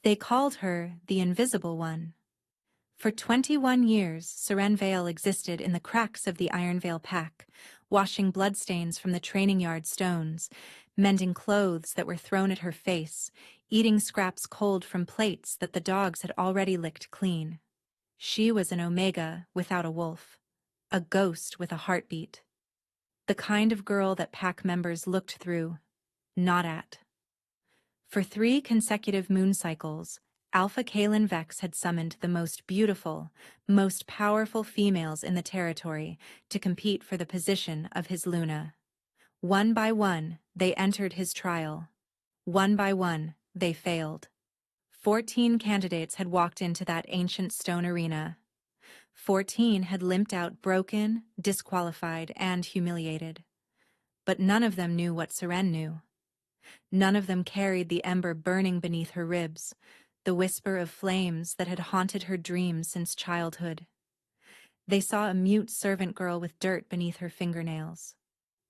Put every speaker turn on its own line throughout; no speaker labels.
They called her the Invisible One. For 21 years, Seren Vale existed in the cracks of the Iron Vale pack, washing bloodstains from the training yard stones, mending clothes that were thrown at her face, eating scraps cold from plates that the dogs had already licked clean. She was an Omega without a wolf, a ghost with a heartbeat. The kind of girl that pack members looked through, not at. For 3 consecutive moon cycles, Alpha Kalen Vex had summoned the most beautiful, most powerful females in the territory to compete for the position of his Luna. One by one, they entered his trial. One by one, they failed. 14 candidates had walked into that ancient stone arena. 14 had limped out broken, disqualified, and humiliated. But none of them knew what Seren knew. None of them carried the ember burning beneath her ribs, the whisper of flames that had haunted her dreams since childhood. They saw a mute servant girl with dirt beneath her fingernails.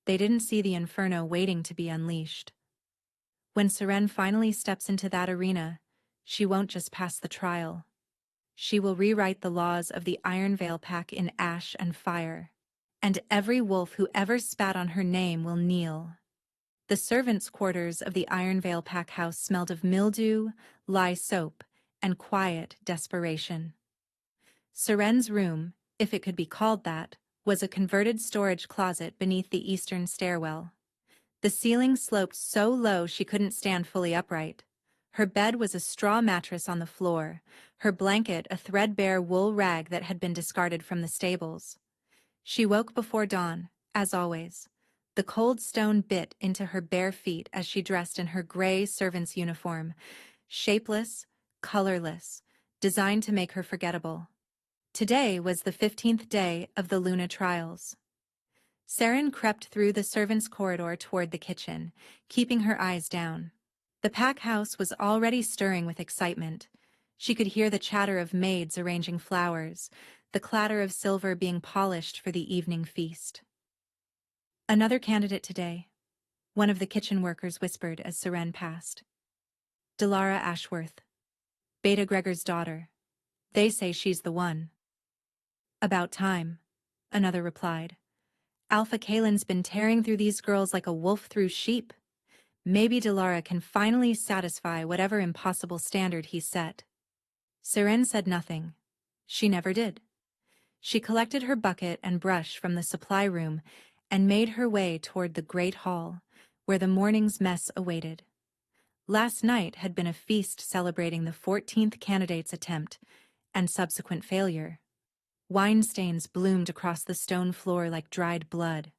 They didn't see the inferno waiting to be unleashed. When Seren finally steps into that arena, she won't just pass the trial. She will rewrite the laws of the Iron Vale pack in ash and fire, and every wolf who ever spat on her name will kneel. The servants' quarters of the Iron Vale pack house smelled of mildew, lye soap, and quiet desperation. Seren's room, if it could be called that, was a converted storage closet beneath the eastern stairwell. The ceiling sloped so low she couldn't stand fully upright. Her bed was a straw mattress on the floor, her blanket a threadbare wool rag that had been discarded from the stables. She woke before dawn, as always. The cold stone bit into her bare feet as she dressed in her gray servant's uniform, shapeless, colorless, designed to make her forgettable. Today was the 15th day of the Luna trials. Seren crept through the servants' corridor toward the kitchen, keeping her eyes down. The pack house was already stirring with excitement. She could hear the chatter of maids arranging flowers, the clatter of silver being polished for the evening feast. "Another candidate today," one of the kitchen workers whispered as Seren passed. "Delara Ashworth, Beta Gregor's daughter. They say she's the one." "About time," another replied. "Alpha Kalen's been tearing through these girls like a wolf through sheep. Maybe Delara can finally satisfy whatever impossible standard he set." Seren said nothing. She never did. She collected her bucket and brush from the supply room and made her way toward the great hall, where the morning's mess awaited. Last night had been a feast celebrating the 14th candidate's attempt and subsequent failure. Wine stains bloomed across the stone floor like dried blood.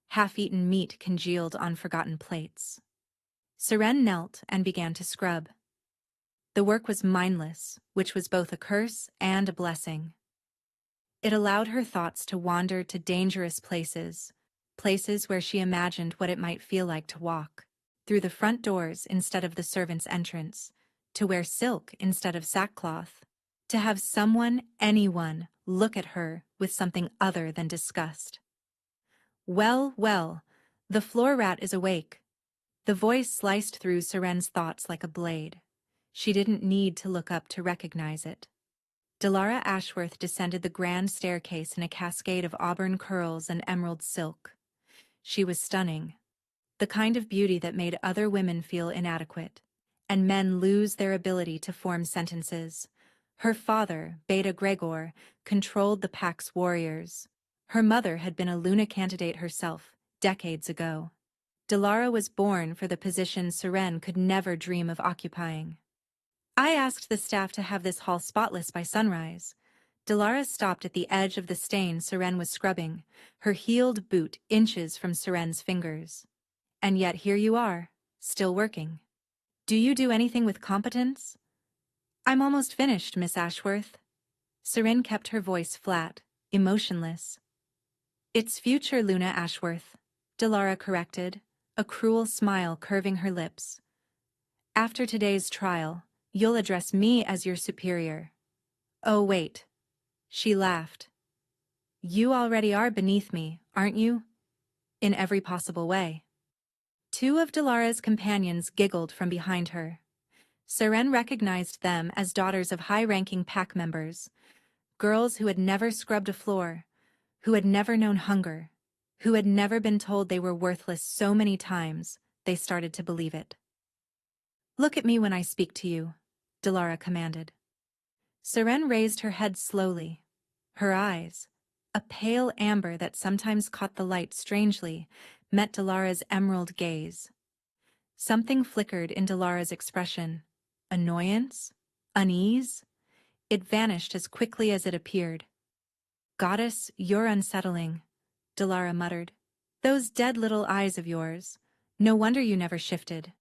Half-eaten meat congealed on forgotten plates. Seren knelt and began to scrub. The work was mindless, which was both a curse and a blessing. It allowed her thoughts to wander to dangerous places, places where she imagined what it might feel like to walk through the front doors instead of the servants' entrance, to wear silk instead of sackcloth, to have someone, anyone, look at her with something other than disgust. "Well, well, the floor rat is awake." The voice sliced through Seren's thoughts like a blade. She didn't need to look up to recognize it. Delara Ashworth descended the grand staircase in a cascade of auburn curls and emerald silk. She was stunning, the kind of beauty that made other women feel inadequate, and men lose their ability to form sentences. Her father, Beta Gregor, controlled the pack's warriors. Her mother had been a Luna candidate herself, decades ago. Delara was born for the position Seren could never dream of occupying. "I asked the staff to have this hall spotless by sunrise." Delara stopped at the edge of the stain Seren was scrubbing, her heeled boot inches from Seren's fingers. "And yet here you are, still working. Do you do anything with competence?" "I'm almost finished, Miss Ashworth." Seren kept her voice flat, emotionless. "It's future Luna Ashworth," Delara corrected, a cruel smile curving her lips. "After today's trial, you'll address me as your superior." "Oh, wait." She laughed. "You already are beneath me, aren't you? In every possible way." Two of Delara's companions giggled from behind her. Seren recognized them as daughters of high-ranking pack members, girls who had never scrubbed a floor, who had never known hunger, who had never been told they were worthless so many times, they started to believe it. "Look at me when I speak to you," Dilara commanded. Seren raised her head slowly. Her eyes, a pale amber that sometimes caught the light strangely, met Dilara's emerald gaze. Something flickered in Dilara's expression. Annoyance? Unease? It vanished as quickly as it appeared. "Goddess, you're unsettling," Dilara muttered. "Those dead little eyes of yours. No wonder you never shifted.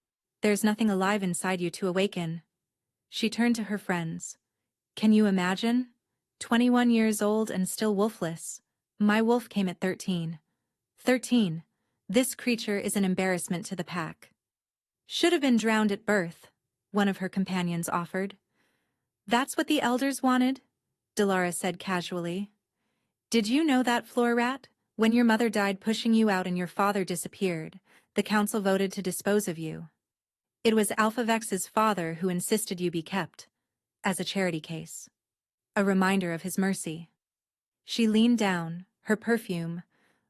There's nothing alive inside you to awaken." She turned to her friends. "Can you imagine? 21 years old and still wolfless. My wolf came at 13. 13. This creature is an embarrassment to the pack." "Should have been drowned at birth," one of her companions offered. "That's what the elders wanted," Dilara said casually. "Did you know that, floor rat? When your mother died pushing you out and your father disappeared, the council voted to dispose of you. It was Alphavex's father who insisted you be kept, as a charity case. A reminder of his mercy." She leaned down, her perfume,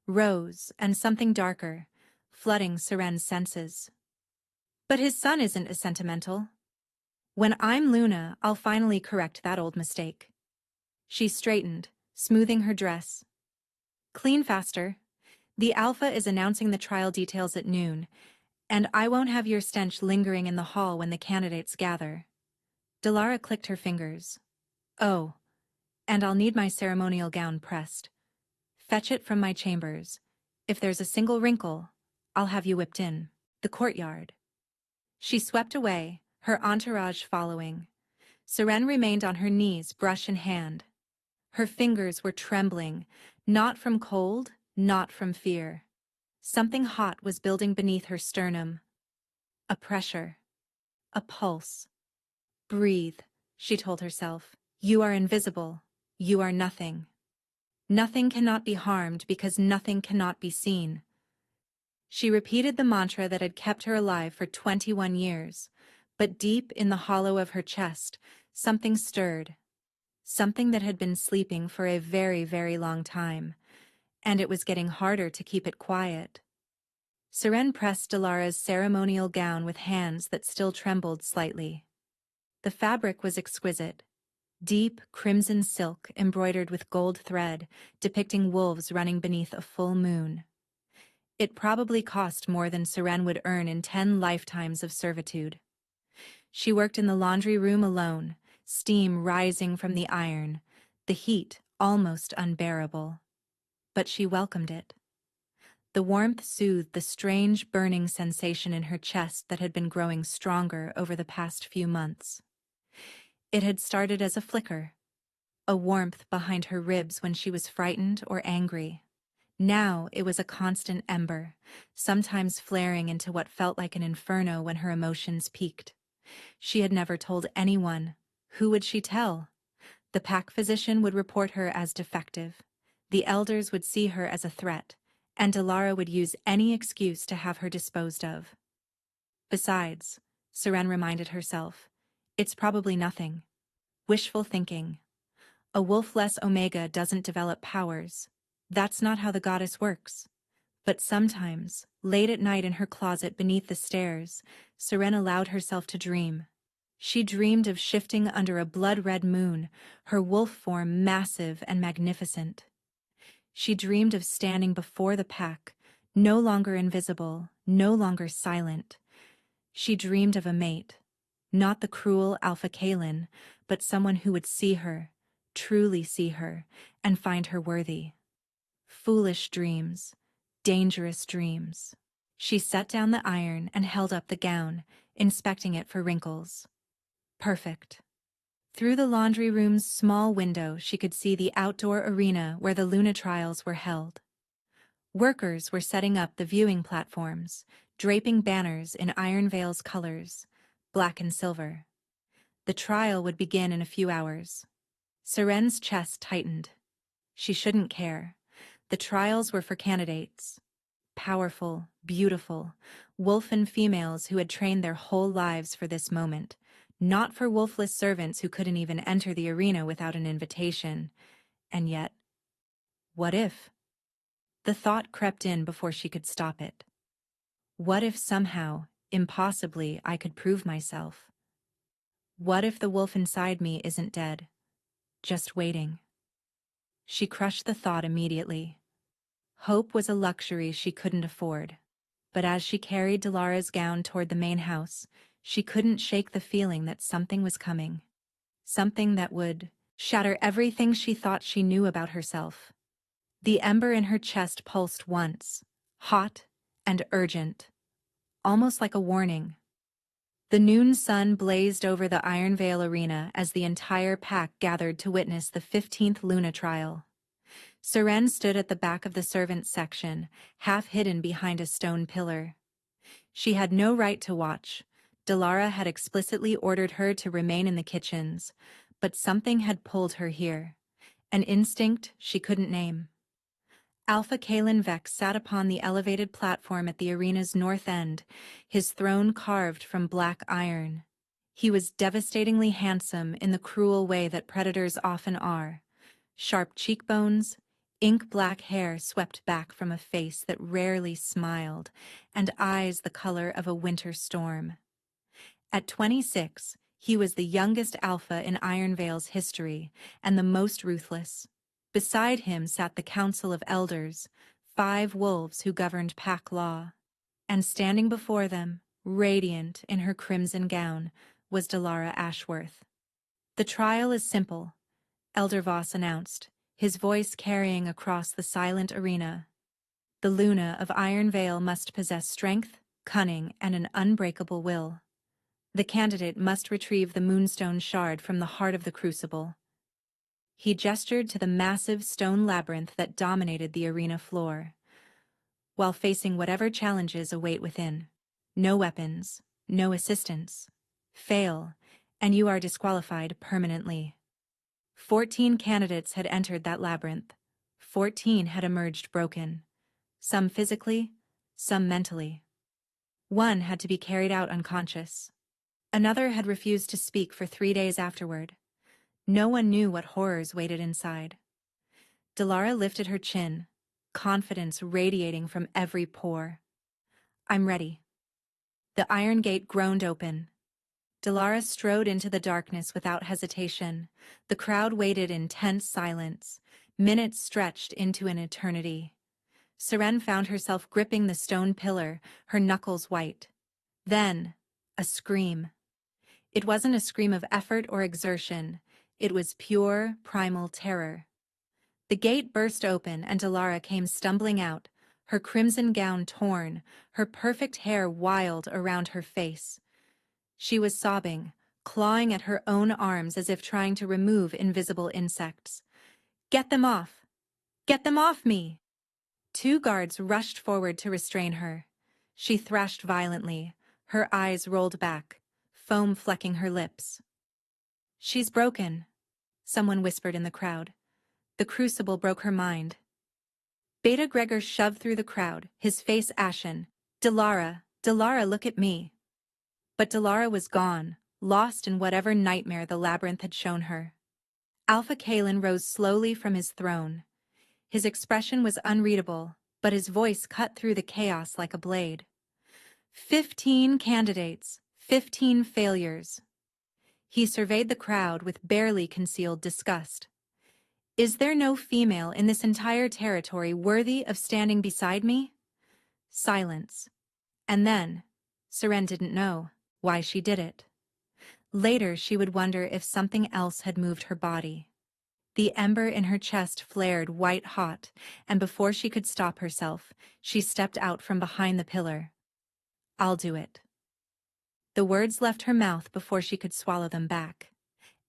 rose, and something darker, flooding Seren's senses. "But his son isn't as sentimental. When I'm Luna, I'll finally correct that old mistake." She straightened, smoothing her dress. "Clean faster. The Alpha is announcing the trial details at noon, and I won't have your stench lingering in the hall when the candidates gather." Dilara clicked her fingers. "Oh, and I'll need my ceremonial gown pressed. Fetch it from my chambers. If there's a single wrinkle, I'll have you whipped in." The courtyard. She swept away, her entourage following. Seren remained on her knees, brush in hand. Her fingers were trembling, not from cold, not from fear. Something hot was building beneath her sternum. A pressure. A pulse. "Breathe," she told herself. "You are invisible. You are nothing. Nothing cannot be harmed because nothing cannot be seen." She repeated the mantra that had kept her alive for 21 years, but deep in the hollow of her chest, something stirred. Something that had been sleeping for a very, very long time, and it was getting harder to keep it quiet. Seren pressed Dilara's ceremonial gown with hands that still trembled slightly. The fabric was exquisite. Deep crimson silk embroidered with gold thread, depicting wolves running beneath a full moon. It probably cost more than Seren would earn in 10 lifetimes of servitude. She worked in the laundry room alone, steam rising from the iron, the heat almost unbearable. But she welcomed it. The warmth soothed the strange burning sensation in her chest that had been growing stronger over the past few months. It had started as a flicker, a warmth behind her ribs when she was frightened or angry. Now it was a constant ember, sometimes flaring into what felt like an inferno when her emotions peaked. She had never told anyone. Who would she tell? The pack physician would report her as defective. The elders would see her as a threat, and Dilara would use any excuse to have her disposed of. Besides, Seren reminded herself, it's probably nothing. Wishful thinking. A wolf-less Omega doesn't develop powers. That's not how the goddess works. But sometimes, late at night in her closet beneath the stairs, Seren allowed herself to dream. She dreamed of shifting under a blood-red moon, her wolf form massive and magnificent. She dreamed of standing before the pack, no longer invisible, no longer silent. She dreamed of a mate, not the cruel Alpha Kalen, but someone who would see her, truly see her, and find her worthy. Foolish dreams, dangerous dreams. She set down the iron and held up the gown, inspecting it for wrinkles. Perfect. Through the laundry room's small window, she could see the outdoor arena where the Luna trials were held. Workers were setting up the viewing platforms, draping banners in Ironvale's colors, black and silver. The trial would begin in a few hours. Seren's chest tightened. She shouldn't care. The trials were for candidates. Powerful, beautiful, wolfen females who had trained their whole lives for this moment, Not for wolfless servants who couldn't even enter the arena without an invitation. And yet, what if? The thought crept in before she could stop it. What if somehow, impossibly, I could prove myself? What if the wolf inside me isn't dead, just waiting? She crushed the thought immediately. Hope was a luxury she couldn't afford. But as she carried Dilara's gown toward the main house, she couldn't shake the feeling that something was coming. Something that would shatter everything she thought she knew about herself. The ember in her chest pulsed once, hot and urgent, almost like a warning. The noon sun blazed over the Iron Veil arena as the entire pack gathered to witness the 15th Luna trial. Seren stood at the back of the servants' section, half hidden behind a stone pillar. She had no right to watch. Dilara had explicitly ordered her to remain in the kitchens, but something had pulled her here. An instinct she couldn't name. Alpha Kalen Vex sat upon the elevated platform at the arena's north end, his throne carved from black iron. He was devastatingly handsome in the cruel way that predators often are. Sharp cheekbones, ink-black hair swept back from a face that rarely smiled, and eyes the color of a winter storm. At 26, he was the youngest alpha in Iron Veil's history, and the most ruthless. Beside him sat the Council of Elders, 5 wolves who governed pack law. And standing before them, radiant in her crimson gown, was Dilara Ashworth. "The trial is simple," Elder Voss announced, his voice carrying across the silent arena. "The Luna of Iron Veil must possess strength, cunning, and an unbreakable will. The candidate must retrieve the moonstone shard from the heart of the crucible." He gestured to the massive stone labyrinth that dominated the arena floor. "While facing whatever challenges await within. No weapons, no assistance. Fail, and you are disqualified permanently." 14 candidates had entered that labyrinth. 14 had emerged broken. Some physically, some mentally. One had to be carried out unconscious. Another had refused to speak for 3 days afterward. No one knew what horrors waited inside. Dilara lifted her chin, confidence radiating from every pore. "I'm ready." The iron gate groaned open. Dilara strode into the darkness without hesitation. The crowd waited in tense silence. Minutes stretched into an eternity. Seren found herself gripping the stone pillar, her knuckles white. Then, a scream. It wasn't a scream of effort or exertion. It was pure, primal terror. The gate burst open and Dilara came stumbling out, her crimson gown torn, her perfect hair wild around her face. She was sobbing, clawing at her own arms as if trying to remove invisible insects. "Get them off! Get them off me!" 2 guards rushed forward to restrain her. She thrashed violently, her eyes rolled back, foam flecking her lips. "She's broken," someone whispered in the crowd. The crucible broke her mind. Beta Gregor shoved through the crowd, his face ashen. Dilara, look at me." But Dilara was gone, lost in whatever nightmare the labyrinth had shown her. Alpha Kalen rose slowly from his throne. His expression was unreadable, but his voice cut through the chaos like a blade. 15 candidates, 15 failures. He surveyed the crowd with barely concealed disgust. "Is there no female in this entire territory worthy of standing beside me?" Silence. And then, Seren didn't know why she did it. Later she would wonder if something else had moved her body. The ember in her chest flared white-hot, and before she could stop herself, she stepped out from behind the pillar. "I'll do it." The words left her mouth before she could swallow them back.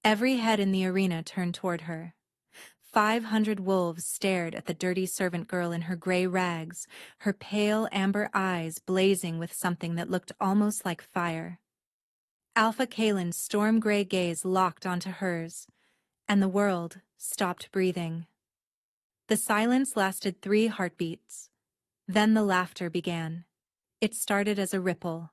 Every head in the arena turned toward her. 500 wolves stared at the dirty servant girl in her gray rags, her pale amber eyes blazing with something that looked almost like fire. Alpha Kalen's storm-gray gaze locked onto hers, and the world stopped breathing. The silence lasted 3 heartbeats. Then the laughter began. It started as a ripple.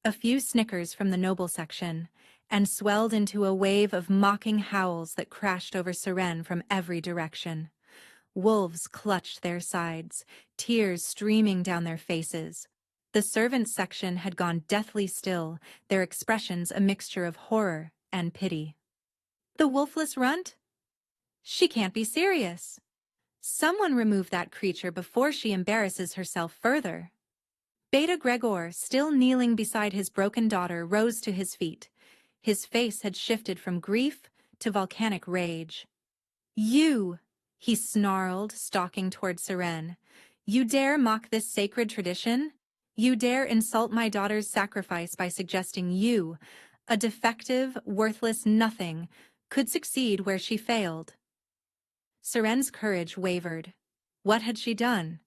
A few snickers from the noble section, and swelled into a wave of mocking howls that crashed over Seren from every direction. Wolves clutched their sides, tears streaming down their faces. The servants' section had gone deathly still, their expressions a mixture of horror and pity. The wolfless runt? She can't be serious. Someone remove that creature before she embarrasses herself further. Beta Gregor, still kneeling beside his broken daughter, rose to his feet. His face had shifted from grief to volcanic rage. You, he snarled, stalking toward Seren. You dare mock this sacred tradition? You dare insult my daughter's sacrifice by suggesting you, a defective, worthless nothing, could succeed where she failed. Seren's courage wavered. What had she done?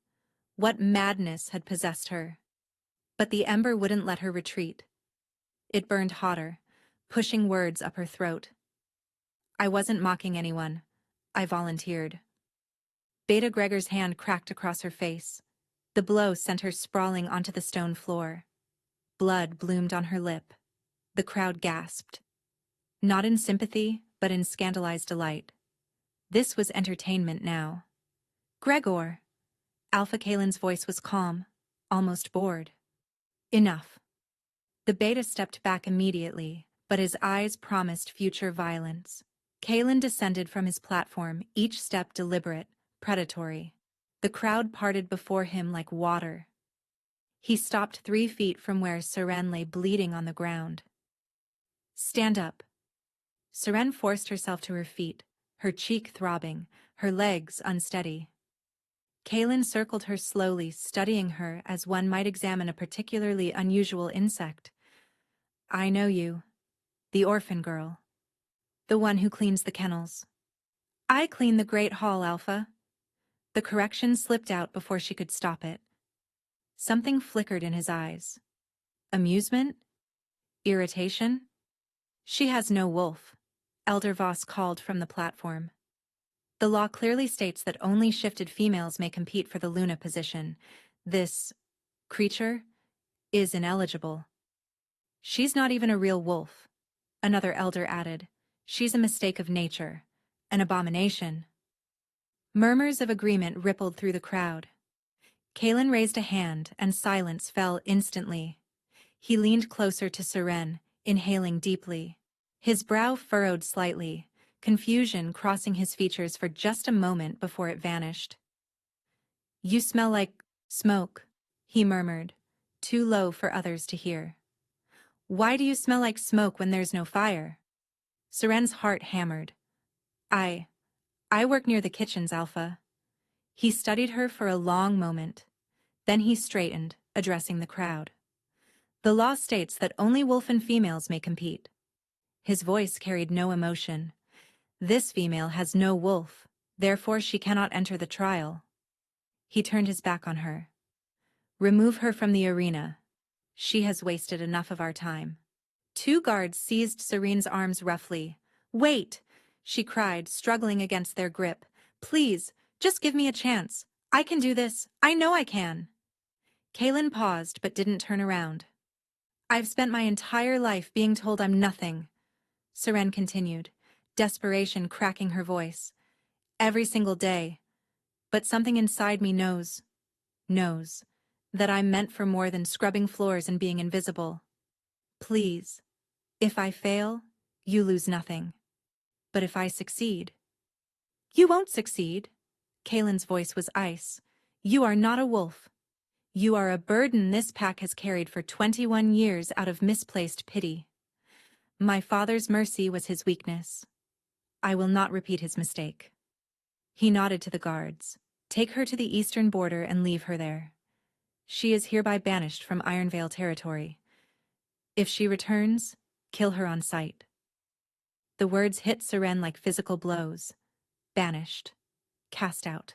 What madness had possessed her? But the ember wouldn't let her retreat. It burned hotter, pushing words up her throat. I wasn't mocking anyone. I volunteered. Beta Gregor's hand cracked across her face. The blow sent her sprawling onto the stone floor. Blood bloomed on her lip. The crowd gasped. Not in sympathy, but in scandalized delight. This was entertainment now. Gregor. Alpha Kalen's voice was calm, almost bored. Enough. The beta stepped back immediately, but his eyes promised future violence. Kalen descended from his platform, each step deliberate, predatory. The crowd parted before him like water. He stopped 3 feet from where Seren lay bleeding on the ground. Stand up. Seren forced herself to her feet, her cheek throbbing, her legs unsteady. Kalen circled her slowly, studying her as one might examine a particularly unusual insect. I know you. The orphan girl. The one who cleans the kennels. I clean the Great Hall, Alpha. The correction slipped out before she could stop it. Something flickered in his eyes. Amusement? Irritation? She has no wolf, Elder Voss called from the platform. The law clearly states that only shifted females may compete for the Luna position. This creature is ineligible. She's not even a real wolf, another elder added. She's a mistake of nature, an abomination. Murmurs of agreement rippled through the crowd. Kalen raised a hand, and silence fell instantly. He leaned closer to Seren, inhaling deeply. His brow furrowed slightly, confusion crossing his features for just a moment before it vanished. You smell like smoke, he murmured, too low for others to hear. Why do you smell like smoke when there's no fire? Seren's heart hammered. I work near the kitchens, Alpha. He studied her for a long moment. Then he straightened, addressing the crowd. The law states that only wolfen females may compete. His voice carried no emotion. This female has no wolf, therefore she cannot enter the trial. He turned his back on her. Remove her from the arena. She has wasted enough of our time. 2 guards seized Serene's arms roughly. Wait, she cried, struggling against their grip. Please, just give me a chance. I can do this. I know I can. Kalen paused but didn't turn around. I've spent my entire life being told I'm nothing, Seren continued, desperation cracking her voice. Every single day. But something inside me knows that I'm meant for more than scrubbing floors and being invisible. Please, if I fail, you lose nothing. But if I succeed... You won't succeed. Kalen's voice was ice. You are not a wolf. You are a burden this pack has carried for 21 years out of misplaced pity. My father's mercy was his weakness. I will not repeat his mistake. He nodded to the guards. Take her to the eastern border and leave her there. She is hereby banished from Ironvale territory. If she returns, kill her on sight. The words hit Seren like physical blows. Banished. Cast out.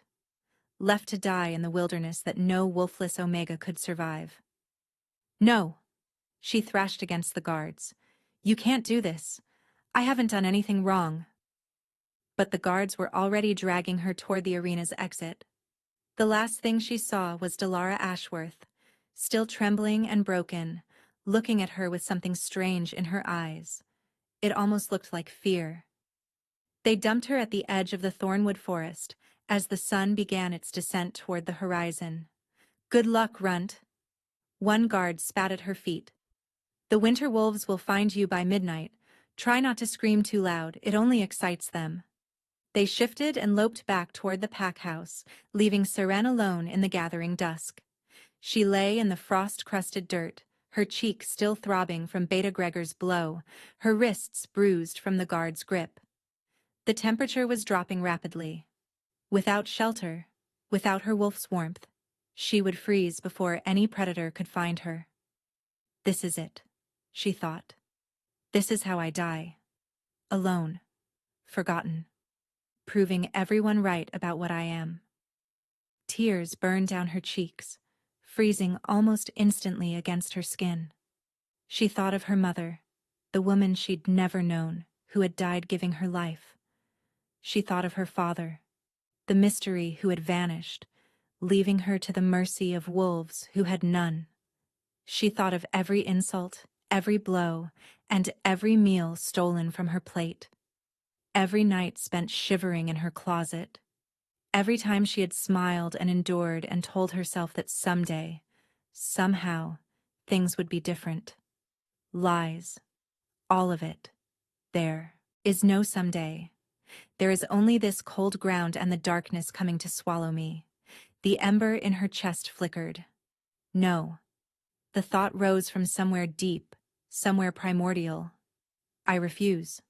Left to die in the wilderness that no wolfless Omega could survive. No! She thrashed against the guards. You can't do this. I haven't done anything wrong. But the guards were already dragging her toward the arena's exit. The last thing she saw was Delara Ashworth, still trembling and broken, looking at her with something strange in her eyes. It almost looked like fear. They dumped her at the edge of the thornwood forest as the sun began its descent toward the horizon. "Good luck, Runt." One guard spat at her feet. "The winter wolves will find you by midnight. Try not to scream too loud, it only excites them." They shifted and loped back toward the pack house, leaving Seren alone in the gathering dusk. She lay in the frost-crusted dirt, her cheek still throbbing from Beta Gregor's blow, her wrists bruised from the guard's grip. The temperature was dropping rapidly. Without shelter, without her wolf's warmth, she would freeze before any predator could find her. "This is it," she thought. "This is how I die. Alone. Forgotten. Proving everyone right about what I am." Tears burned down her cheeks, freezing almost instantly against her skin. She thought of her mother, the woman she'd never known, who had died giving her life. She thought of her father, the mystery who had vanished, leaving her to the mercy of wolves who had none. She thought of every insult, every blow, and every meal stolen from her plate. Every night spent shivering in her closet. Every time she had smiled and endured and told herself that someday, somehow, things would be different. Lies. All of it. There is no someday. There is only this cold ground and the darkness coming to swallow me. The ember in her chest flickered. No. The thought rose from somewhere deep, somewhere primordial. "I refuse."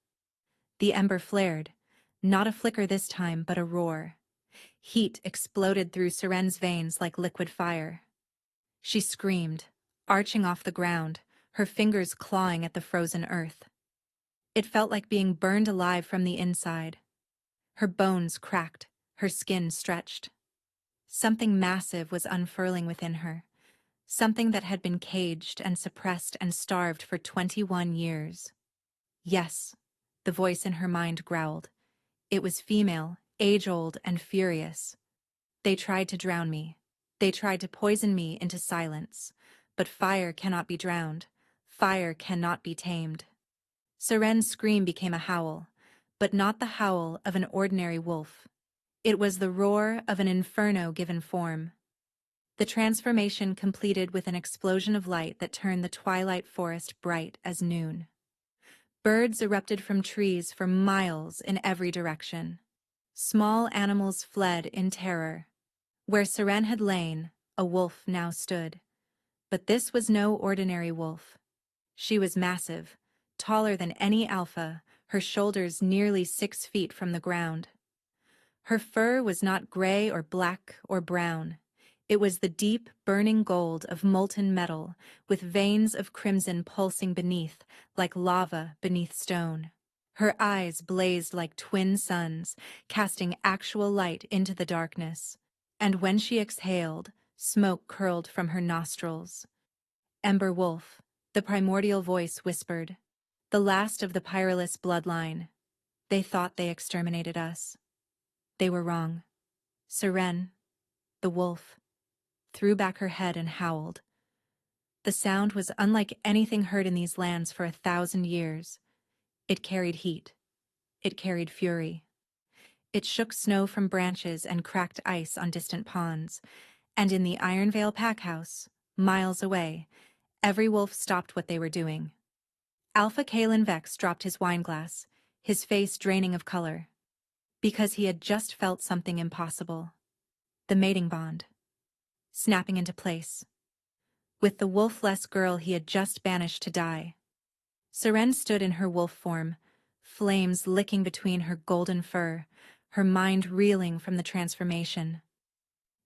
The ember flared. Not a flicker this time, but a roar. Heat exploded through Seren's veins like liquid fire. She screamed, arching off the ground, her fingers clawing at the frozen earth. It felt like being burned alive from the inside. Her bones cracked, her skin stretched. Something massive was unfurling within her, something that had been caged and suppressed and starved for 21 years. Yes, the voice in her mind growled. It was female, age-old, and furious. "They tried to drown me. They tried to poison me into silence. But fire cannot be drowned. Fire cannot be tamed." Seren's scream became a howl, but not the howl of an ordinary wolf. It was the roar of an inferno given form. The transformation completed with an explosion of light that turned the twilight forest bright as noon. Birds erupted from trees for miles in every direction. Small animals fled in terror. Where Seren had lain, a wolf now stood. But this was no ordinary wolf. She was massive, taller than any alpha, her shoulders nearly 6 feet from the ground. Her fur was not gray or black or brown. It was the deep, burning gold of molten metal, with veins of crimson pulsing beneath, like lava beneath stone. Her eyes blazed like twin suns, casting actual light into the darkness. And when she exhaled, smoke curled from her nostrils. "Ember Wolf," the primordial voice whispered. "The last of the Pyralus bloodline. They thought they exterminated us. They were wrong." Seren, the wolf, threw back her head and howled. The sound was unlike anything heard in these lands for 1,000 years. It carried heat. It carried fury. It shook snow from branches and cracked ice on distant ponds. And in the Ironvale packhouse, miles away, every wolf stopped what they were doing. Alpha Kalen Vex dropped his wineglass, his face draining of color. Because he had just felt something impossible. The mating bond. Snapping into place. With the wolf-less girl he had just banished to die. Seren stood in her wolf form, flames licking between her golden fur, her mind reeling from the transformation.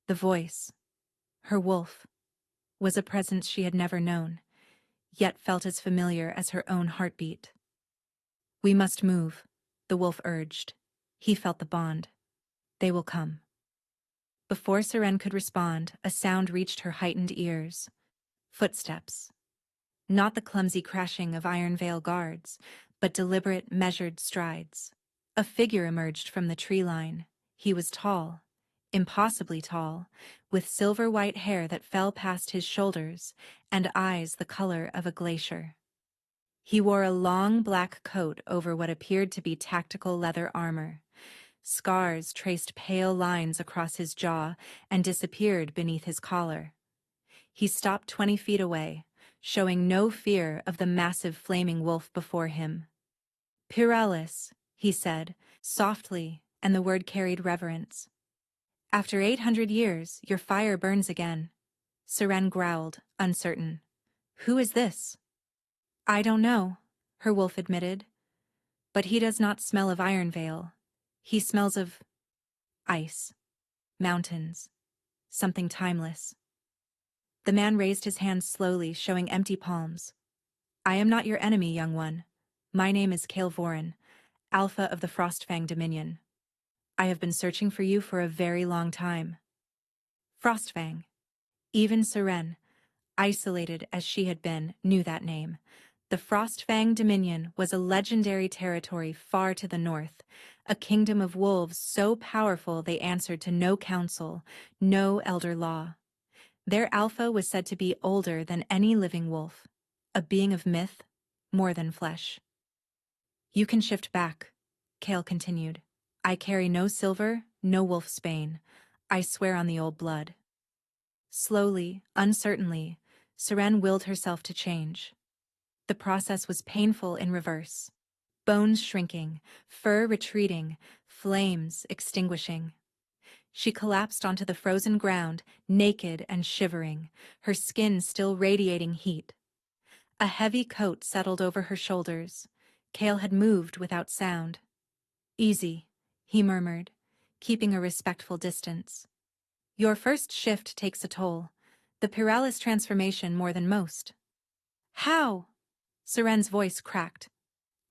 The voice, her wolf, was a presence she had never known, yet felt as familiar as her own heartbeat. "We must move," the wolf urged. He felt the bond. "They will come." Before Seren could respond, a sound reached her heightened ears. Footsteps. Not the clumsy crashing of Ironvale guards, but deliberate, measured strides. A figure emerged from the tree line. He was tall, impossibly tall, with silver-white hair that fell past his shoulders and eyes the color of a glacier. He wore a long black coat over what appeared to be tactical leather armor. Scars traced pale lines across his jaw and disappeared beneath his collar. He stopped 20 feet away, showing no fear of the massive flaming wolf before him. "Pyralis," he said, softly, and the word carried reverence. "After 800 years, your fire burns again." Seren growled, uncertain. "Who is this?" "I don't know," her wolf admitted. "But he does not smell of Ironvale. He smells of ice, mountains, something timeless." The man raised his hands slowly, showing empty palms. "I am not your enemy, young one. My name is Kale Voren, Alpha of the Frostfang Dominion. I have been searching for you for a very long time." Frostfang. Even Seren, isolated as she had been, knew that name. The Frostfang Dominion was a legendary territory far to the north, a kingdom of wolves so powerful they answered to no council, no elder law. Their alpha was said to be older than any living wolf, a being of myth, more than flesh. "You can shift back," Kale continued. "I carry no silver, no wolfsbane. I swear on the old blood." Slowly, uncertainly, Seren willed herself to change. The process was painful in reverse. Bones shrinking, fur retreating, flames extinguishing. She collapsed onto the frozen ground, naked and shivering, her skin still radiating heat. A heavy coat settled over her shoulders. Kale had moved without sound. "Easy," he murmured, keeping a respectful distance. "Your first shift takes a toll. The Pyralis transformation more than most." "How?" Seren's voice cracked.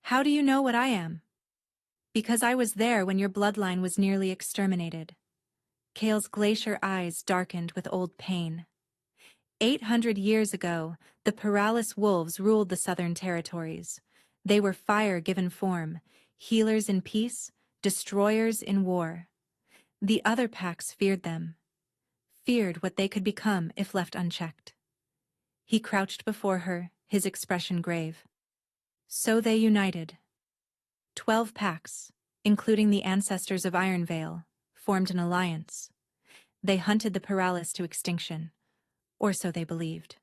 "How do you know what I am?" "Because I was there when your bloodline was nearly exterminated." Kale's glacier eyes darkened with old pain. 800 years ago, the Pyralis wolves ruled the southern territories. They were fire given form, healers in peace, destroyers in war. The other packs feared them, feared what they could become if left unchecked. He crouched before her, his expression grave. So they united. 12 packs, including the ancestors of Ironvale, formed an alliance. They hunted the Pyralis to extinction, or so they believed.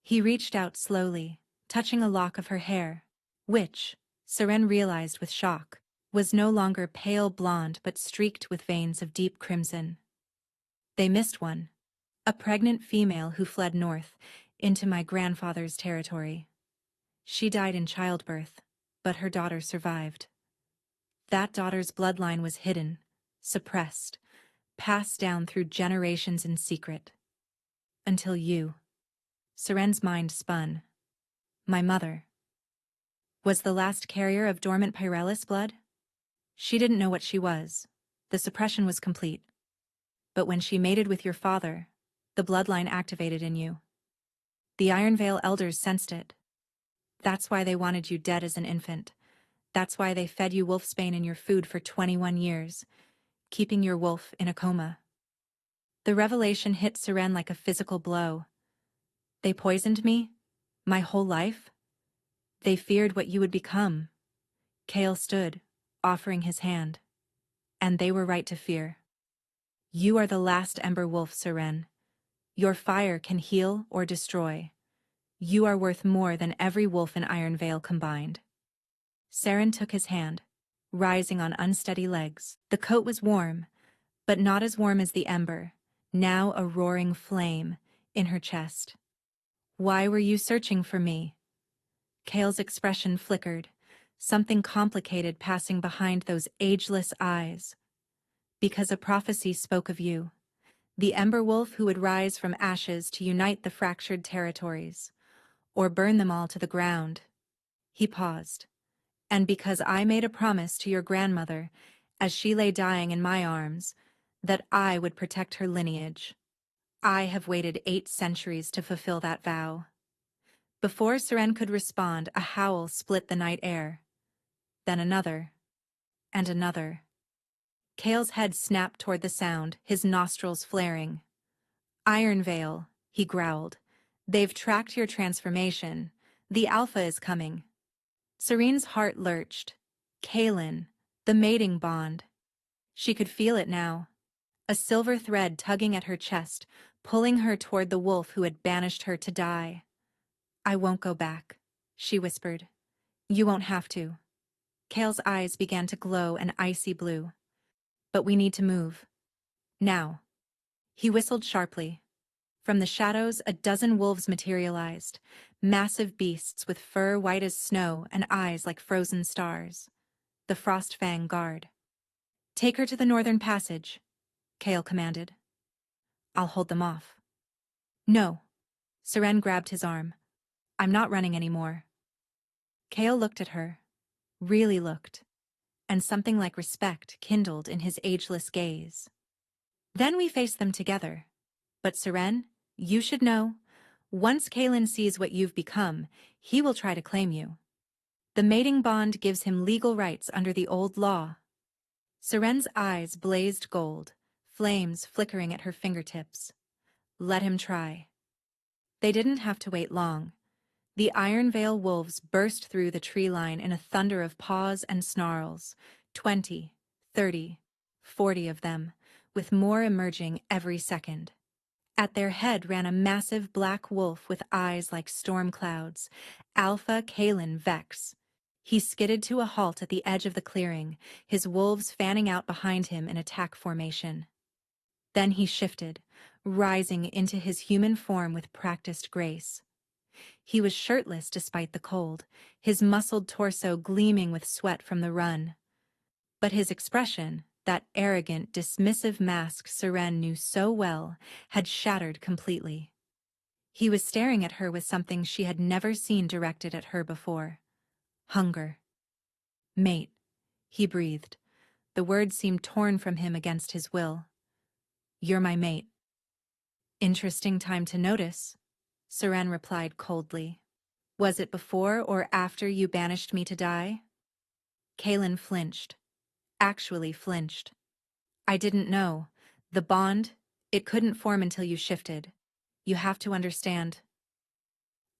He reached out slowly, touching a lock of her hair, which, Seren realized with shock, was no longer pale blonde but streaked with veins of deep crimson. They missed one, a pregnant female who fled north, into my grandfather's territory. She died in childbirth, but her daughter survived. That daughter's bloodline was hidden, suppressed, passed down through generations in secret. Until you. Seren's mind spun. My mother. Was the last carrier of dormant Pyralis blood? She didn't know what she was. The suppression was complete. But when she mated with your father, the bloodline activated in you. The Ironvale elders sensed it. That's why they wanted you dead as an infant. That's why they fed you wolfsbane in your food for 21 years, keeping your wolf in a coma. The revelation hit Seren like a physical blow. They poisoned me? My whole life? They feared what you would become. Kale stood, offering his hand. And they were right to fear. You are the last ember wolf, Seren. Your fire can heal or destroy. You are worth more than every wolf in Ironvale combined. Seren took his hand, rising on unsteady legs. The coat was warm, but not as warm as the ember, now a roaring flame, in her chest. Why were you searching for me? Kale's expression flickered, something complicated passing behind those ageless eyes. Because a prophecy spoke of you, the ember wolf who would rise from ashes to unite the fractured territories, or burn them all to the ground. He paused. And because I made a promise to your grandmother, as she lay dying in my arms, that I would protect her lineage. I have waited 8 centuries to fulfill that vow. Before Seren could respond, a howl split the night air. Then another. And another. Kale's head snapped toward the sound, his nostrils flaring. Ironvale, he growled. They've tracked your transformation. The Alpha is coming. Serene's heart lurched. Kaelin, the mating bond. She could feel it now. A silver thread tugging at her chest, pulling her toward the wolf who had banished her to die. "I won't go back," she whispered. "You won't have to." Kael's eyes began to glow an icy blue. "But we need to move. Now." He whistled sharply. From the shadows, a dozen wolves materialized, massive beasts with fur white as snow and eyes like frozen stars. The Frostfang Guard. "Take her to the northern passage," Kael commanded. "I'll hold them off." "No." Seren grabbed his arm. "I'm not running anymore." Kael looked at her. Really looked. And something like respect kindled in his ageless gaze. "Then we face them together. But Seren, you should know, once Kaelin sees what you've become, he will try to claim you. The mating bond gives him legal rights under the old law." Seren's eyes blazed gold, flames flickering at her fingertips. Let him try. They didn't have to wait long. The Ironvale wolves burst through the tree line in a thunder of paws and snarls. 20, 30, 40 of them, with more emerging every second. At their head ran a massive black wolf with eyes like storm clouds, Alpha Kaelin Vex. He skidded to a halt at the edge of the clearing, his wolves fanning out behind him in attack formation. Then he shifted, rising into his human form with practiced grace. He was shirtless despite the cold, his muscled torso gleaming with sweat from the run. But his expression, that arrogant, dismissive mask Seren knew so well, had shattered completely. He was staring at her with something she had never seen directed at her before. Hunger. "Mate," he breathed. The words seemed torn from him against his will. "You're my mate." "Interesting time to notice," Seren replied coldly. "Was it before or after you banished me to die?" Kaelin flinched. Actually flinched. "I didn't know. The bond, it couldn't form until you shifted. You have to understand."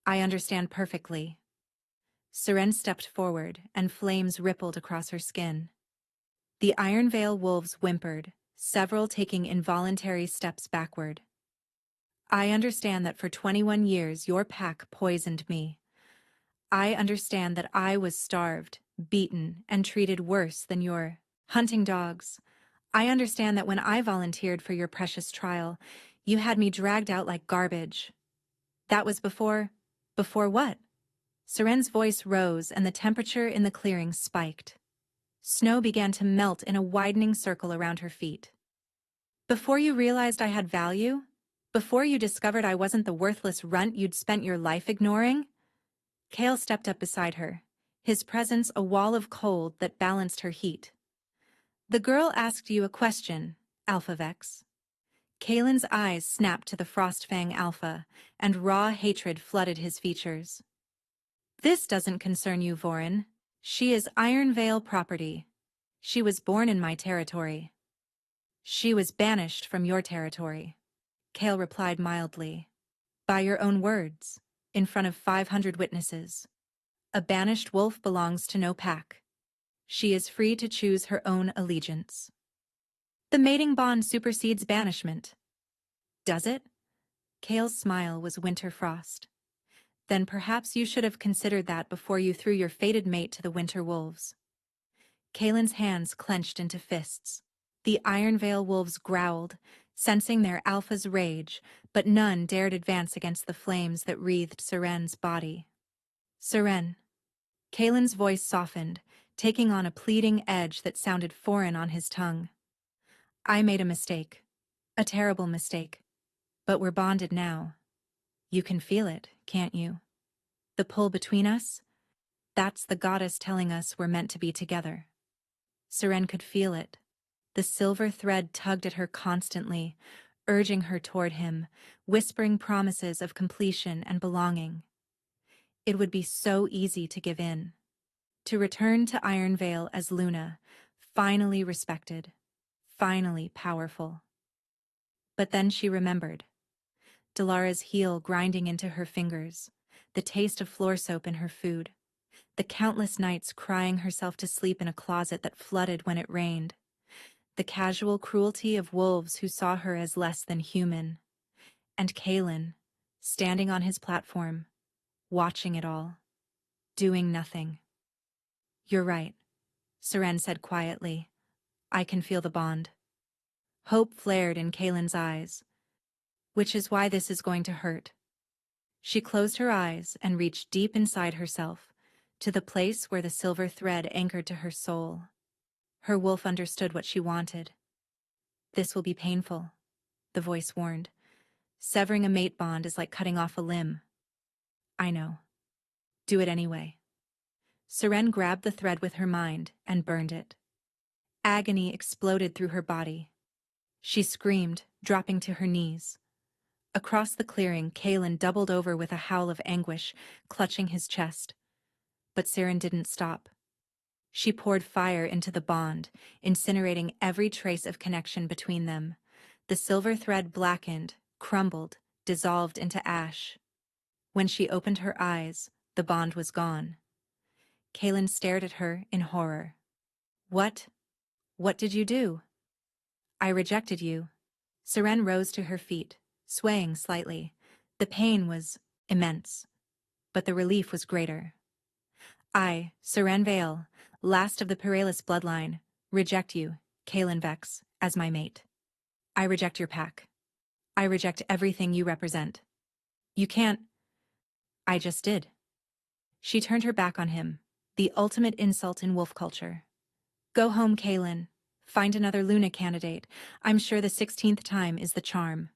"I understand perfectly." Seren stepped forward, and flames rippled across her skin. The Ironvale wolves whimpered, several taking involuntary steps backward. "I understand that for 21 years your pack poisoned me. I understand that I was starved, beaten, and treated worse than your hunting dogs. I understand that when I volunteered for your precious trial, you had me dragged out like garbage. That was before what?" Seren's voice rose and the temperature in the clearing spiked. Snow began to melt in a widening circle around her feet. "Before you realized I had value? Before you discovered I wasn't the worthless runt you'd spent your life ignoring?" Kael stepped up beside her, his presence a wall of cold that balanced her heat. "The girl asked you a question, Alpha Vex." Kaelin's eyes snapped to the Frostfang Alpha, and raw hatred flooded his features. "This doesn't concern you, Vorin. She is Ironvale property. She was born in my territory." "She was banished from your territory," Kael replied mildly. "By your own words, in front of 500 witnesses. A banished wolf belongs to no pack. She is free to choose her own allegiance." "The mating bond supersedes banishment." "Does it?" Kael's smile was winter frost. "Then perhaps you should have considered that before you threw your fated mate to the winter wolves." Kaelin's hands clenched into fists. The Ironvale wolves growled, sensing their alpha's rage, but none dared advance against the flames that wreathed Seren's body. "Seren." Kaelin's voice softened, taking on a pleading edge that sounded foreign on his tongue. "I made a mistake. A terrible mistake. But we're bonded now. You can feel it, can't you? The pull between us? That's the goddess telling us we're meant to be together." Seren could feel it. The silver thread tugged at her constantly, urging her toward him, whispering promises of completion and belonging. It would be so easy to give in. To return to Ironvale as Luna, finally respected, finally powerful. But then she remembered. Dalara's heel grinding into her fingers, the taste of floor soap in her food, the countless nights crying herself to sleep in a closet that flooded when it rained, the casual cruelty of wolves who saw her as less than human, and Kalen, standing on his platform, watching it all, doing nothing. "You're right," Seren said quietly. "I can feel the bond." Hope flared in Kalen's eyes. "Which is why this is going to hurt." She closed her eyes and reached deep inside herself, to the place where the silver thread anchored to her soul. Her wolf understood what she wanted. "This will be painful," the voice warned. "Severing a mate bond is like cutting off a limb." "I know. Do it anyway." Seren grabbed the thread with her mind and burned it. Agony exploded through her body. She screamed, dropping to her knees. Across the clearing, Kalen doubled over with a howl of anguish, clutching his chest. But Seren didn't stop. She poured fire into the bond, incinerating every trace of connection between them. The silver thread blackened, crumbled, dissolved into ash. When she opened her eyes, the bond was gone. Kalen stared at her in horror. "What? What did you do?" "I rejected you." Seren rose to her feet, swaying slightly. The pain was immense, but the relief was greater. "I, Seren Vale, last of the Peralis bloodline, reject you, Kalen Vex, as my mate. I reject your pack. I reject everything you represent. You can't—" "I just did." She turned her back on him, the ultimate insult in wolf culture. "Go home, Kalen. Find another Luna candidate. I'm sure the 16th time is the charm."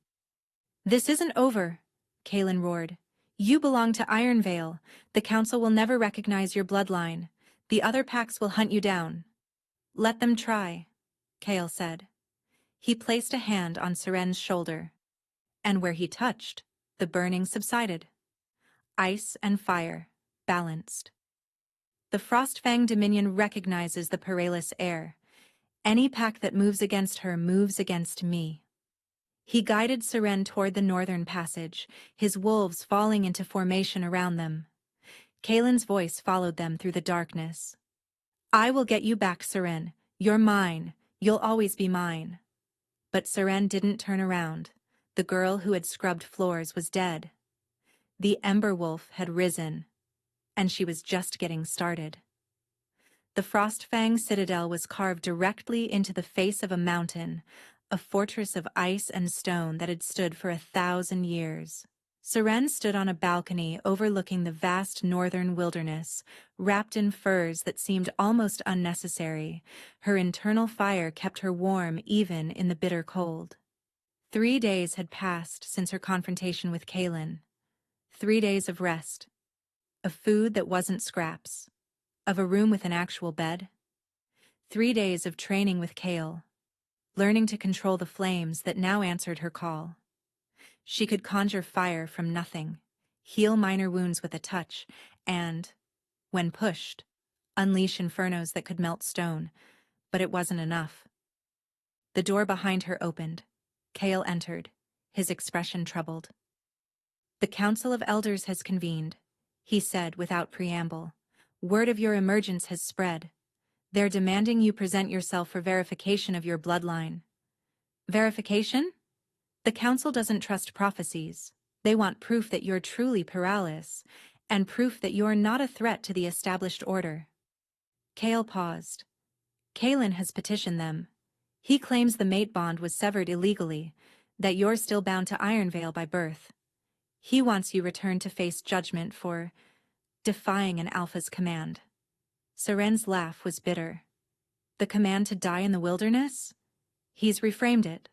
"This isn't over," Kalen roared. "You belong to Ironvale. The council will never recognize your bloodline. The other packs will hunt you down." "Let them try," Kale said. He placed a hand on Seren's shoulder, and where he touched, the burning subsided. Ice and fire, balanced. "The Frostfang Dominion recognizes the Peralis heir. Any pack that moves against her moves against me." He guided Seren toward the northern passage, his wolves falling into formation around them. Kalen's voice followed them through the darkness. "I will get you back, Seren. You're mine. You'll always be mine." But Seren didn't turn around. The girl who had scrubbed floors was dead. The Ember Wolf had risen, and she was just getting started. The Frostfang Citadel was carved directly into the face of a mountain, a fortress of ice and stone that had stood for 1,000 years. Seren stood on a balcony overlooking the vast northern wilderness, wrapped in furs that seemed almost unnecessary. Her internal fire kept her warm even in the bitter cold. 3 days had passed since her confrontation with Kalen. 3 days of rest, of food that wasn't scraps, of a room with an actual bed. 3 days of training with Kale, learning to control the flames that now answered her call. She could conjure fire from nothing, heal minor wounds with a touch, and, when pushed, unleash infernos that could melt stone, but it wasn't enough. The door behind her opened. Kale entered, his expression troubled. "The Council of Elders has convened," he said without preamble. "Word of your emergence has spread. They're demanding you present yourself for verification of your bloodline." "Verification?" "The Council doesn't trust prophecies. They want proof that you're truly Peralis, and proof that you're not a threat to the established order." Kale paused. "Kalen has petitioned them. He claims the mate bond was severed illegally, that you're still bound to Ironvale by birth. He wants you returned to face judgment for defying an Alpha's command." Seren's laugh was bitter. "The command to die in the wilderness?" He's reframed it.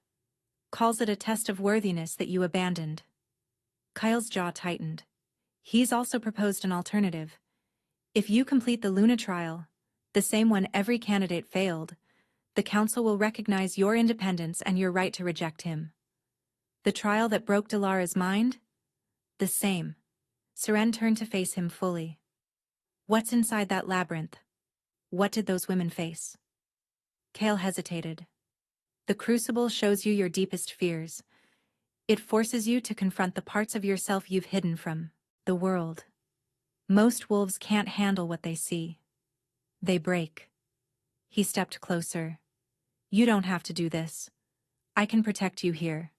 Calls it a test of worthiness that you abandoned. Kyle's jaw tightened. He's also proposed an alternative. If you complete the Luna trial, the same one every candidate failed, the Council will recognize your independence and your right to reject him. The trial that broke Dalara's mind? The same. Seren turned to face him fully. "What's inside that labyrinth? What did those women face?" Kale hesitated. "The Crucible shows you your deepest fears. It forces you to confront the parts of yourself you've hidden from the world. Most wolves can't handle what they see. They break. He stepped closer. You don't have to do this. I can protect you here.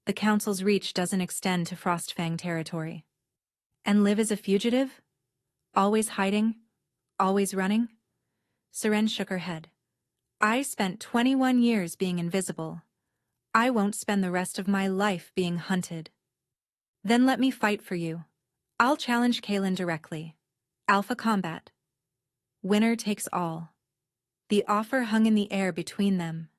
The council's reach doesn't extend to Frostfang territory. And live as a fugitive? Always hiding? Always running? Seren shook her head. I spent 21 years being invisible. I won't spend the rest of my life being hunted. Then let me fight for you. I'll challenge Kaelin directly. Alpha combat. Winner takes all. The offer hung in the air between them.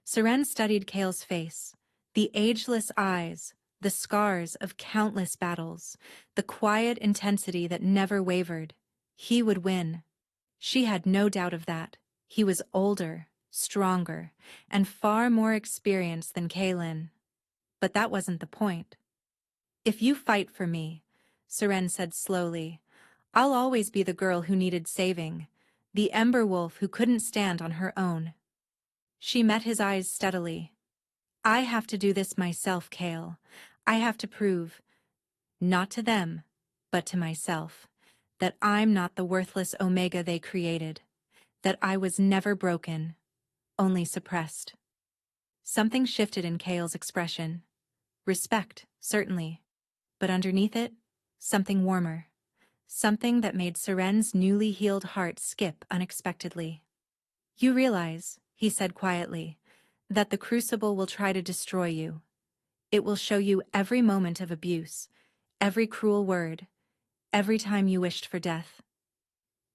Seren studied Kael's face. The ageless eyes, the scars of countless battles, the quiet intensity that never wavered. He would win. She had no doubt of that. He was older, stronger, and far more experienced than Kaelin. But that wasn't the point. If you fight for me, Seren said slowly, I'll always be the girl who needed saving, the ember wolf who couldn't stand on her own. She met his eyes steadily. I have to do this myself, Kael. I have to prove, not to them, but to myself, that I'm not the worthless Omega they created, that I was never broken, only suppressed. Something shifted in Kael's expression. Respect, certainly, but underneath it, something warmer. Something that made Seren's newly healed heart skip unexpectedly. You realize, he said quietly, that the Crucible will try to destroy you. It will show you every moment of abuse, every cruel word, every time you wished for death.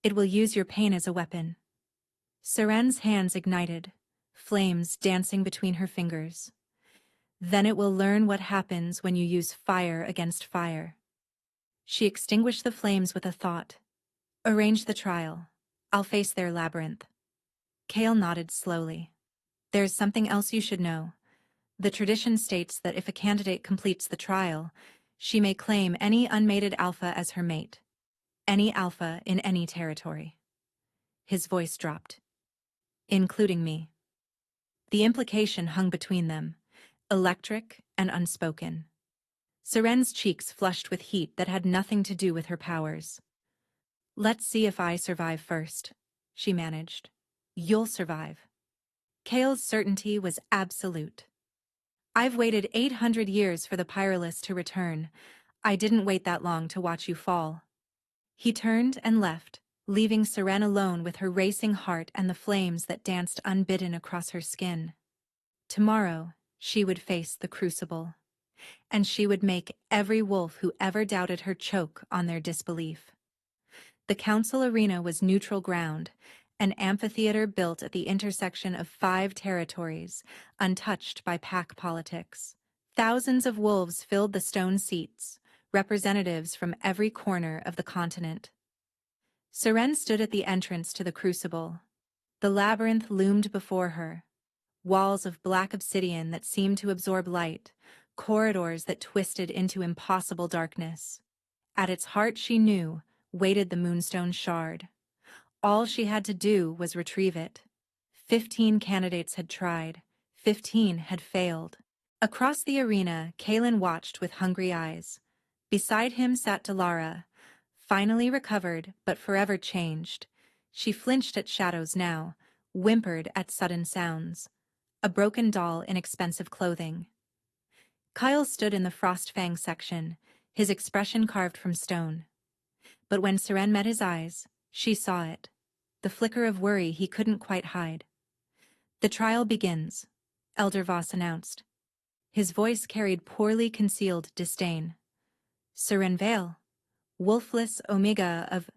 It will use your pain as a weapon. Seren's hands ignited, flames dancing between her fingers. Then it will learn what happens when you use fire against fire. She extinguished the flames with a thought. Arrange the trial. I'll face their labyrinth. Kael nodded slowly. There's something else you should know. The tradition states that if a candidate completes the trial, she may claim any unmated alpha as her mate. Any alpha in any territory. His voice dropped. Including me. The implication hung between them, electric and unspoken. Seren's cheeks flushed with heat that had nothing to do with her powers. Let's see if I survive first, she managed. You'll survive. Kael's certainty was absolute. I've waited 800 years for the Pyrolus to return. I didn't wait that long to watch you fall. He turned and left, leaving Seren alone with her racing heart and the flames that danced unbidden across her skin. Tomorrow, she would face the Crucible. And she would make every wolf who ever doubted her choke on their disbelief. The council arena was neutral ground, an amphitheater built at the intersection of 5 territories, untouched by pack politics. Thousands of wolves filled the stone seats, representatives from every corner of the continent. Seren stood at the entrance to the Crucible. The labyrinth loomed before her. Walls of black obsidian that seemed to absorb light, corridors that twisted into impossible darkness. At its heart, she knew, waited the moonstone shard. All she had to do was retrieve it. 15 candidates had tried. 15 had failed. Across the arena, Kaelin watched with hungry eyes. Beside him sat Delara, finally recovered but forever changed. She flinched at shadows now, whimpered at sudden sounds. A broken doll in expensive clothing. Kyle stood in the Frostfang section, his expression carved from stone. But when Seren met his eyes, she saw it. The flicker of worry he couldn't quite hide. The trial begins, Elder Voss announced. His voice carried poorly concealed disdain. Seren Vale, wolfless Omega of...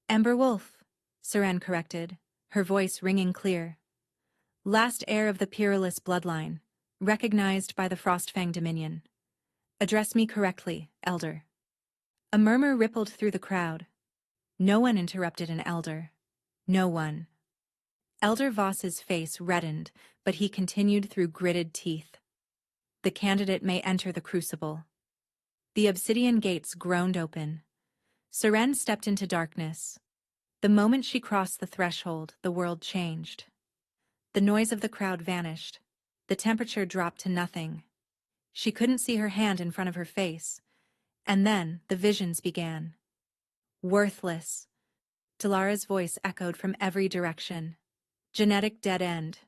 Ember Wolf, Seren corrected, her voice ringing clear. Last heir of the Pyrolus bloodline, recognized by the Frostfang Dominion. Address me correctly, Elder. A murmur rippled through the crowd. No one interrupted an elder. No one. Elder Voss's face reddened, but he continued through gritted teeth. The candidate may enter the Crucible. The obsidian gates groaned open. Seren stepped into darkness. The moment she crossed the threshold, the world changed. The noise of the crowd vanished. The temperature dropped to nothing. She couldn't see her hand in front of her face. And then the visions began. Worthless. Dalara's voice echoed from every direction. Genetic dead end.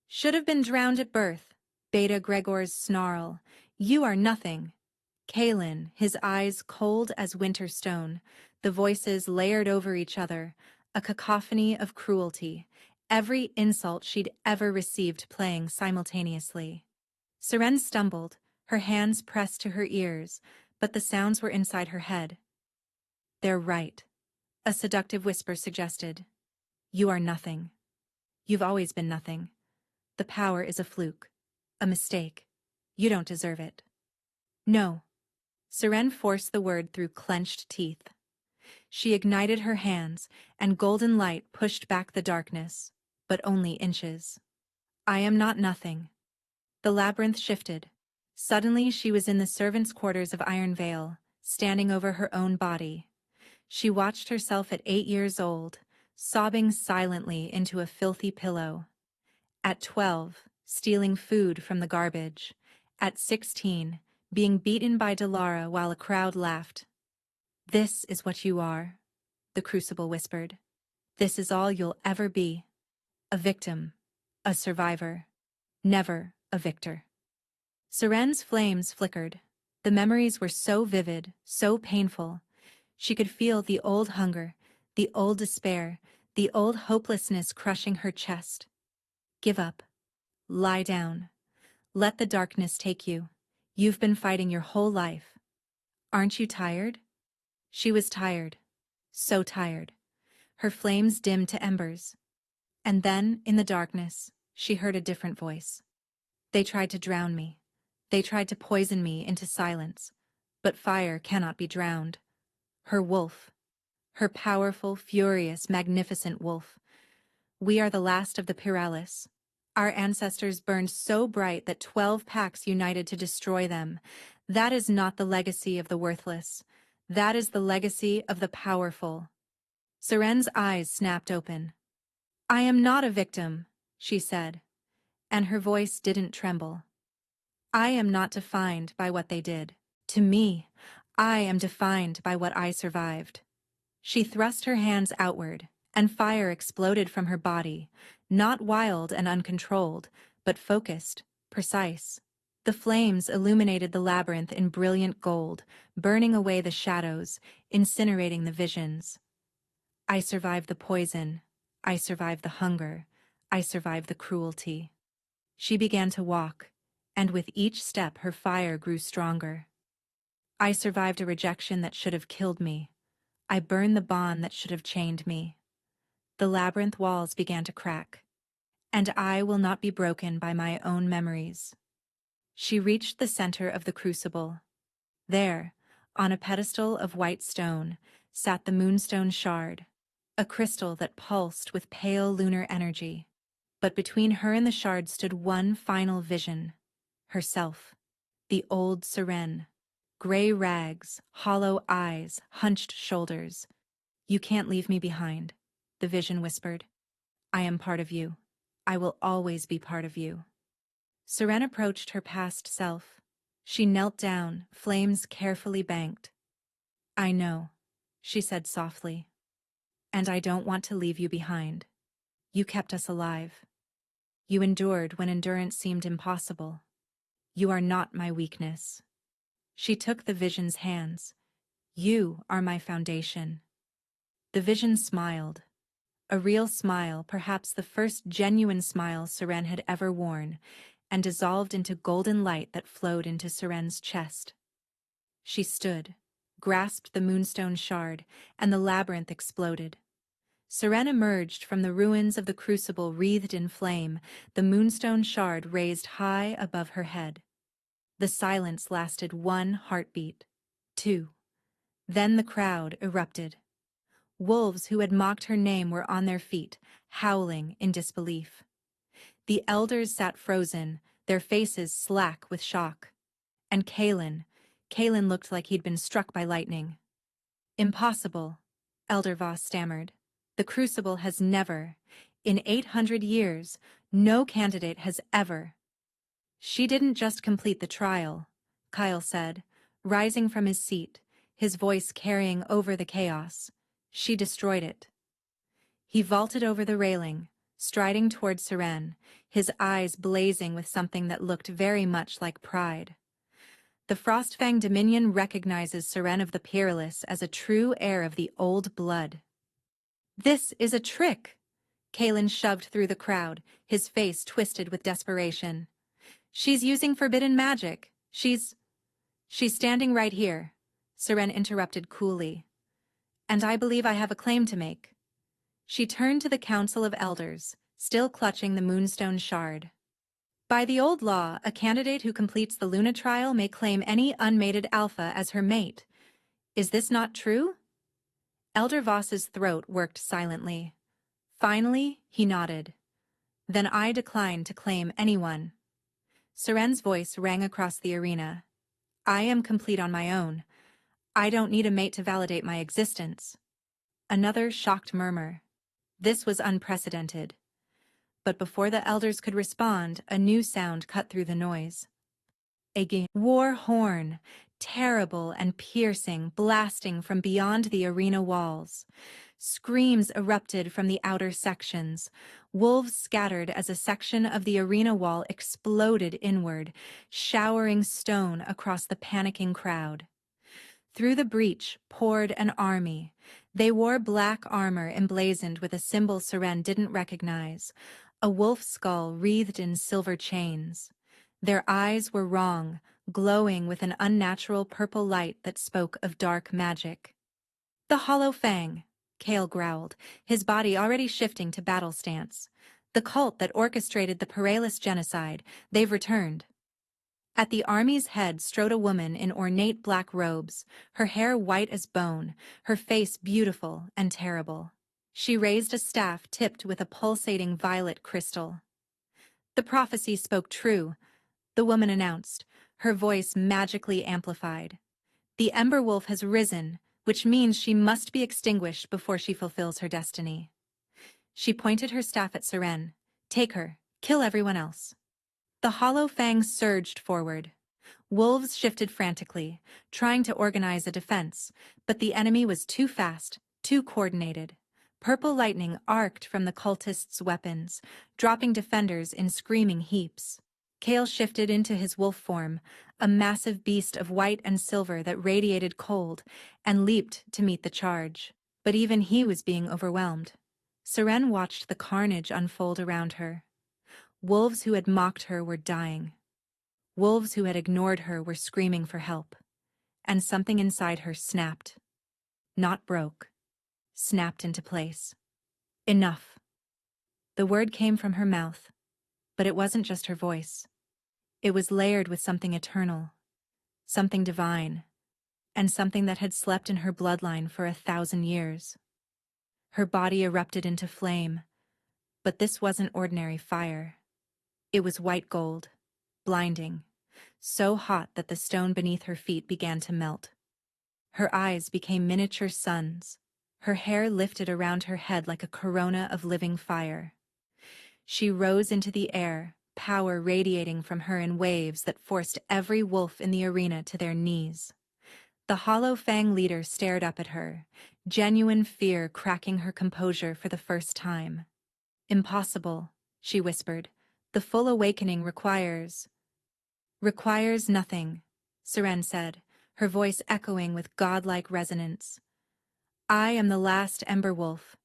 Should have been drowned at birth. Beta Gregor's snarl. You are nothing. Kalen, his eyes cold as winter stone, the voices layered over each other, a cacophony of cruelty, every insult she'd ever received playing simultaneously. Seren stumbled, her hands pressed to her ears, but the sounds were inside her head. They're right, a seductive whisper suggested. You are nothing. You've always been nothing. The power is a fluke, a mistake. You don't deserve it. No. Seren forced the word through clenched teeth. She ignited her hands, and golden light pushed back the darkness, but only inches. I am not nothing. The labyrinth shifted. Suddenly she was in the servants' quarters of Iron Vale, standing over her own body. She watched herself at 8 years old, sobbing silently into a filthy pillow. At 12, stealing food from the garbage. At 16, being beaten by Dalara while a crowd laughed. This is what you are, the Crucible whispered. This is all you'll ever be. A victim. A survivor. Never a victor. Seren's flames flickered. The memories were so vivid, so painful. She could feel the old hunger, the old despair, the old hopelessness crushing her chest. Give up. Lie down. Let the darkness take you. You've been fighting your whole life. Aren't you tired? She was tired. So tired. Her flames dimmed to embers. And then, in the darkness, she heard a different voice. They tried to drown me. They tried to poison me into silence. But fire cannot be drowned. Her wolf. Her powerful, furious, magnificent wolf. We are the last of the Pyralis. Our ancestors burned so bright that 12 packs united to destroy them. That is not the legacy of the worthless. That is the legacy of the powerful. Seren's eyes snapped open. I am not a victim, she said, and her voice didn't tremble. I am not defined by what they did. To me, I am defined by what I survived. She thrust her hands outward, and fire exploded from her body, not wild and uncontrolled, but focused, precise. The flames illuminated the labyrinth in brilliant gold, burning away the shadows, incinerating the visions. I survived the poison. I survived the hunger. I survived the cruelty. She began to walk, and with each step her fire grew stronger. I survived a rejection that should have killed me. I burned the bond that should have chained me. The labyrinth walls began to crack, and I will not be broken by my own memories. She reached the center of the crucible. There, on a pedestal of white stone, sat the moonstone shard, a crystal that pulsed with pale lunar energy. But between her and the shard stood one final vision. Herself. The old Seren. Gray rags, hollow eyes, hunched shoulders. You can't leave me behind, the vision whispered. I am part of you. I will always be part of you. Seren approached her past self. She knelt down, flames carefully banked. I know, she said softly. And I don't want to leave you behind. You kept us alive. You endured when endurance seemed impossible. You are not my weakness. She took the vision's hands. You are my foundation. The vision smiled. A real smile, perhaps the first genuine smile Seren had ever worn, and dissolved into golden light that flowed into Seren's chest. She stood, grasped the moonstone shard, and the labyrinth exploded. Seren emerged from the ruins of the crucible wreathed in flame, the moonstone shard raised high above her head. The silence lasted 1 heartbeat, 2. Then the crowd erupted. Wolves who had mocked her name were on their feet, howling in disbelief. The elders sat frozen, their faces slack with shock. And Kalen looked like he'd been struck by lightning. Impossible, Elder Voss stammered. The crucible has never, in 800 years, no candidate has ever. She didn't just complete the trial, Kyle said, rising from his seat, his voice carrying over the chaos. She destroyed it. He vaulted over the railing, striding toward Seren, his eyes blazing with something that looked very much like pride. The Frostfang Dominion recognizes Seren of the Peerless as a true heir of the old blood. This is a trick! Kalen shoved through the crowd, his face twisted with desperation. She's using forbidden magic. She's standing right here, Seren interrupted coolly. And I believe I have a claim to make. She turned to the Council of Elders, still clutching the Moonstone shard. By the old law, a candidate who completes the Luna trial may claim any unmated alpha as her mate. Is this not true? Elder Voss's throat worked silently. Finally, he nodded. Then I decline to claim anyone. Seren's voice rang across the arena. I am complete on my own. I don't need a mate to validate my existence. Another shocked murmur. This was unprecedented. But before the elders could respond, a new sound cut through the noise. A war horn, terrible and piercing, blasting from beyond the arena walls. Screams erupted from the outer sections. Wolves scattered as a section of the arena wall exploded inward, showering stone across the panicking crowd. Through the breach poured an army. They wore black armor emblazoned with a symbol Seren didn't recognize, a wolf skull wreathed in silver chains. Their eyes were wrong, glowing with an unnatural purple light that spoke of dark magic. The Hollow Fang, Kale growled, his body already shifting to battle stance. The cult that orchestrated the Perelis genocide, they've returned. At the army's head strode a woman in ornate black robes, her hair white as bone, her face beautiful and terrible. She raised a staff tipped with a pulsating violet crystal. The prophecy spoke true, the woman announced, her voice magically amplified. The Ember Wolf has risen, which means she must be extinguished before she fulfills her destiny. She pointed her staff at Seren. Take her, kill everyone else. The Hollow Fang surged forward. Wolves shifted frantically, trying to organize a defense, but the enemy was too fast, too coordinated. Purple lightning arced from the cultists' weapons, dropping defenders in screaming heaps. Kale shifted into his wolf form, a massive beast of white and silver that radiated cold, and leaped to meet the charge. But even he was being overwhelmed. Seren watched the carnage unfold around her. Wolves who had mocked her were dying. Wolves who had ignored her were screaming for help. And something inside her snapped. Not broke. Snapped into place. Enough. The word came from her mouth, but it wasn't just her voice. It was layered with something eternal, something divine, and something that had slept in her bloodline for 1,000 years. Her body erupted into flame, but this wasn't ordinary fire. It was white gold, blinding, so hot that the stone beneath her feet began to melt. Her eyes became miniature suns. Her hair lifted around her head like a corona of living fire. She rose into the air, power radiating from her in waves that forced every wolf in the arena to their knees. The Hollow Fang leader stared up at her, genuine fear cracking her composure for the first time. Impossible, she whispered. The full awakening requires nothing, Seren said, her voice echoing with godlike resonance. I am the last Ember Wolf.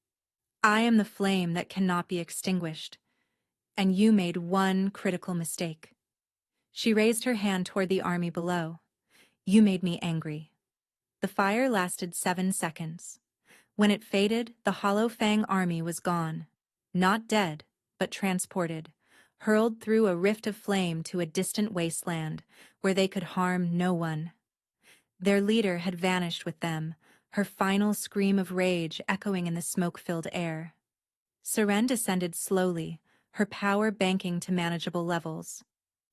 I am the flame that cannot be extinguished. And you made one critical mistake. She raised her hand toward the army below. You made me angry. The fire lasted 7 seconds. When it faded, the Hollow Fang army was gone. Not dead, but transported, hurled through a rift of flame to a distant wasteland, where they could harm no one. Their leader had vanished with them, her final scream of rage echoing in the smoke-filled air. Seren descended slowly, her power banking to manageable levels.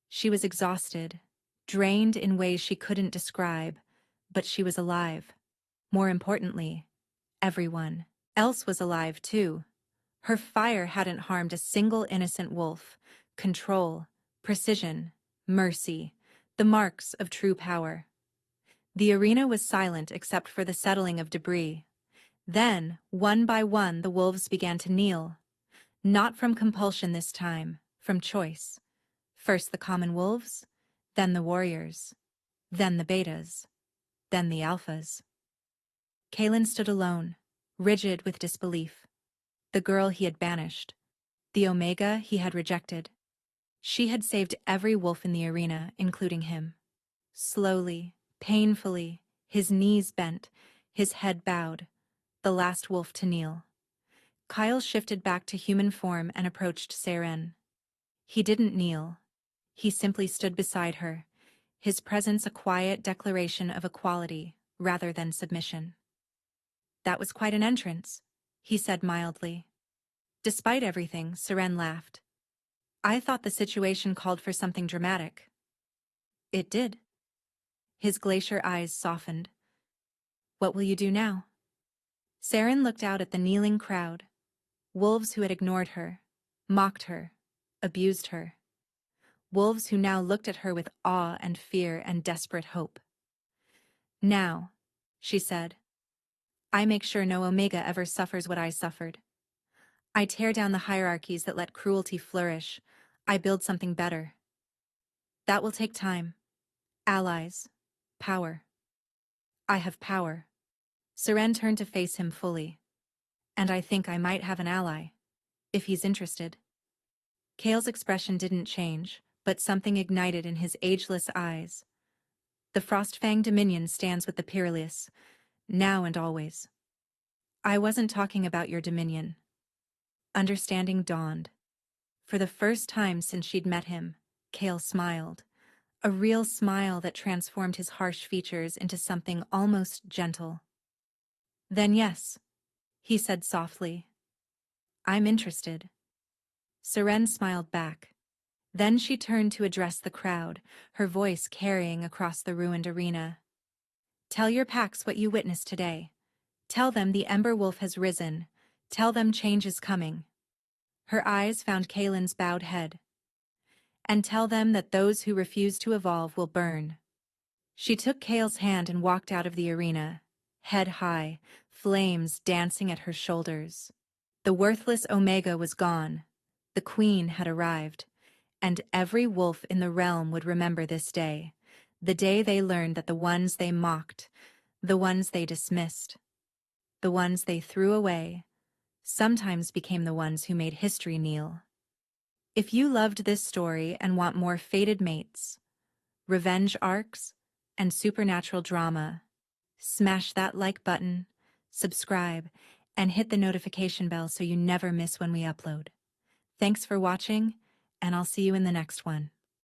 She was exhausted, drained in ways she couldn't describe, but she was alive. More importantly, everyone else was alive too. Her fire hadn't harmed a single innocent wolf. Control, precision, mercy, the marks of true power. The arena was silent except for the settling of debris. Then, one by one, the wolves began to kneel. Not from compulsion this time, from choice. First the common wolves, then the warriors, then the betas, then the alphas. Kaelin stood alone, rigid with disbelief. The girl he had banished, the Omega he had rejected. She had saved every wolf in the arena, including him. Slowly, painfully, his knees bent, his head bowed, the last wolf to kneel. Kyle shifted back to human form and approached Seren. He didn't kneel. He simply stood beside her, his presence a quiet declaration of equality rather than submission. "That was quite an entrance," he said mildly. Despite everything, Seren laughed. "I thought the situation called for something dramatic." "It did." His glacier eyes softened. "What will you do now?" Seren looked out at the kneeling crowd. Wolves who had ignored her, mocked her, abused her. Wolves who now looked at her with awe and fear and desperate hope. "Now," she said, "I make sure no Omega ever suffers what I suffered. I tear down the hierarchies that let cruelty flourish. I build something better. That will take time. Allies. Power. I have power." Seren turned to face him fully. "And I think I might have an ally. If he's interested." Kale's expression didn't change, but something ignited in his ageless eyes. "The Frostfang Dominion stands with the peerless, now and always." "I wasn't talking about your dominion." Understanding dawned. For the first time since she'd met him, Kale smiled. A real smile that transformed his harsh features into something almost gentle. "Then yes," he said softly. "I'm interested." Seren smiled back. Then she turned to address the crowd, her voice carrying across the ruined arena. "Tell your packs what you witnessed today. Tell them the Ember Wolf has risen. Tell them change is coming." Her eyes found Kaelin's bowed head. "And tell them that those who refuse to evolve will burn." She took Kale's hand and walked out of the arena, head high, flames dancing at her shoulders. The worthless Omega was gone. The Queen had arrived. And every wolf in the realm would remember this day, the day they learned that the ones they mocked, the ones they dismissed, the ones they threw away, sometimes became the ones who made history kneel. If you loved this story and want more fated mates, revenge arcs, and supernatural drama, smash that like button, subscribe, and hit the notification bell so you never miss when we upload. Thanks for watching, and I'll see you in the next one.